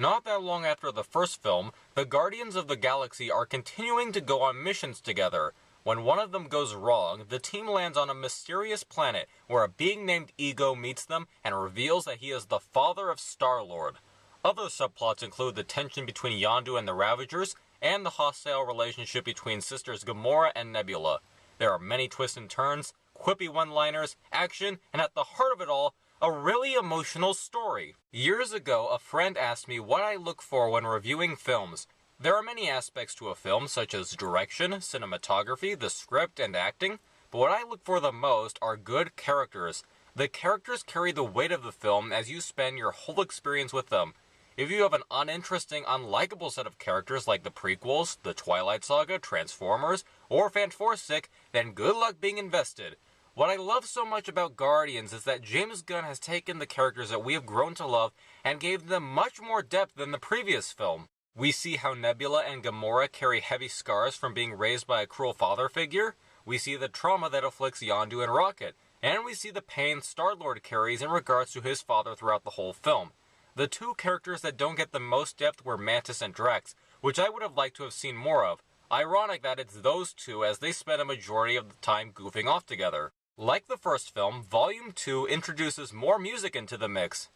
Not that long after the first film, the Guardians of the Galaxy are continuing to go on missions together. When one of them goes wrong, the team lands on a mysterious planet where a being named Ego meets them and reveals that he is the father of Star-Lord. Other subplots include the tension between Yondu and the Ravagers, and the hostile relationship between sisters Gamora and Nebula. There are many twists and turns, quippy one-liners, action, and at the heart of it all, a really emotional story. Years ago, a friend asked me what I look for when reviewing films. There are many aspects to a film, such as direction, cinematography, the script, and acting, but what I look for the most are good characters. The characters carry the weight of the film as you spend your whole experience with them. If you have an uninteresting, unlikable set of characters like the prequels, the Twilight Saga, Transformers, or Fantastic, then good luck being invested. What I love so much about Guardians is that James Gunn has taken the characters that we have grown to love and gave them much more depth than the previous film. We see how Nebula and Gamora carry heavy scars from being raised by a cruel father figure, we see the trauma that afflicts Yondu and Rocket, and we see the pain Star-Lord carries in regards to his father throughout the whole film. The two characters that don't get the most depth were Mantis and Drax, which I would have liked to have seen more of. Ironic that it's those two, as they spend a majority of the time goofing off together. Like the first film, Volume 2 introduces more music into the mix.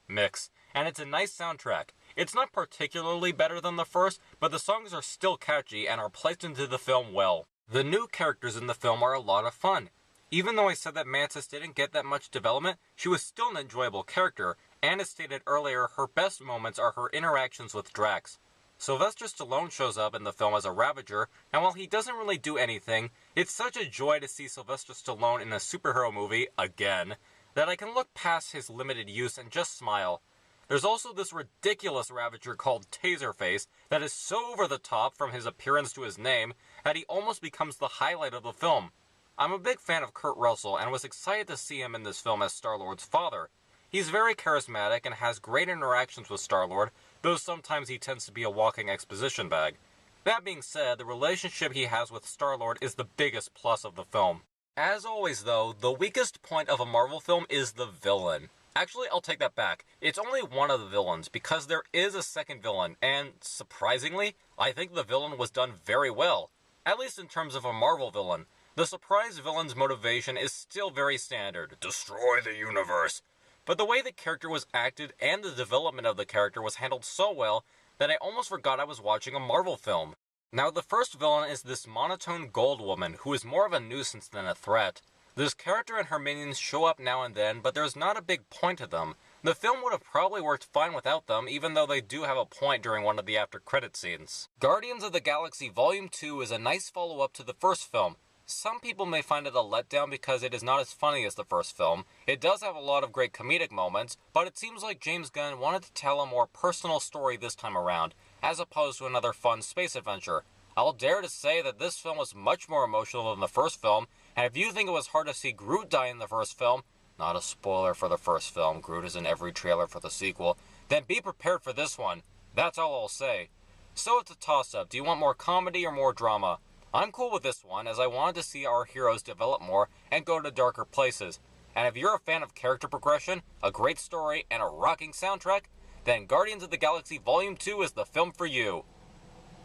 Mix. And it's a nice soundtrack. It's not particularly better than the first, but the songs are still catchy and are placed into the film well. The new characters in the film are a lot of fun. Even though I said that Mantis didn't get that much development, she was still an enjoyable character, and as stated earlier, her best moments are her interactions with Drax. Sylvester Stallone shows up in the film as a Ravager, and while he doesn't really do anything, it's such a joy to see Sylvester Stallone in a superhero movie, again, that I can look past his limited use and just smile. There's also this ridiculous Ravager called Taserface that is so over the top from his appearance to his name that he almost becomes the highlight of the film. I'm a big fan of Kurt Russell and was excited to see him in this film as Star-Lord's father. He's very charismatic and has great interactions with Star-Lord, though sometimes he tends to be a walking exposition bag. That being said, the relationship he has with Star-Lord is the biggest plus of the film. As always though, the weakest point of a Marvel film is the villain. Actually, I'll take that back. It's only one of the villains, because there is a second villain, and surprisingly, I think the villain was done very well. At least in terms of a Marvel villain. The surprise villain's motivation is still very standard. Destroy the universe. But the way the character was acted and the development of the character was handled so well that I almost forgot I was watching a Marvel film. Now, the first villain is this monotone gold woman who is more of a nuisance than a threat. This character and her minions show up now and then, but there's not a big point to them. The film would have probably worked fine without them, even though they do have a point during one of the after-credit scenes. Guardians of the Galaxy Volume 2 is a nice follow-up to the first film. Some people may find it a letdown because it is not as funny as the first film. It does have a lot of great comedic moments, but it seems like James Gunn wanted to tell a more personal story this time around, as opposed to another fun space adventure. I'll dare to say that this film was much more emotional than the first film, and if you think it was hard to see Groot die in the first film, not a spoiler for the first film, Groot is in every trailer for the sequel, then be prepared for this one. That's all I'll say. So it's a toss-up. Do you want more comedy or more drama? I'm cool with this one, as I wanted to see our heroes develop more and go to darker places. And if you're a fan of character progression, a great story, and a rocking soundtrack, then Guardians of the Galaxy Volume 2 is the film for you.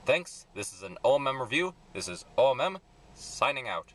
Thanks, this is an O.M.M review. This is O.M.M, signing out.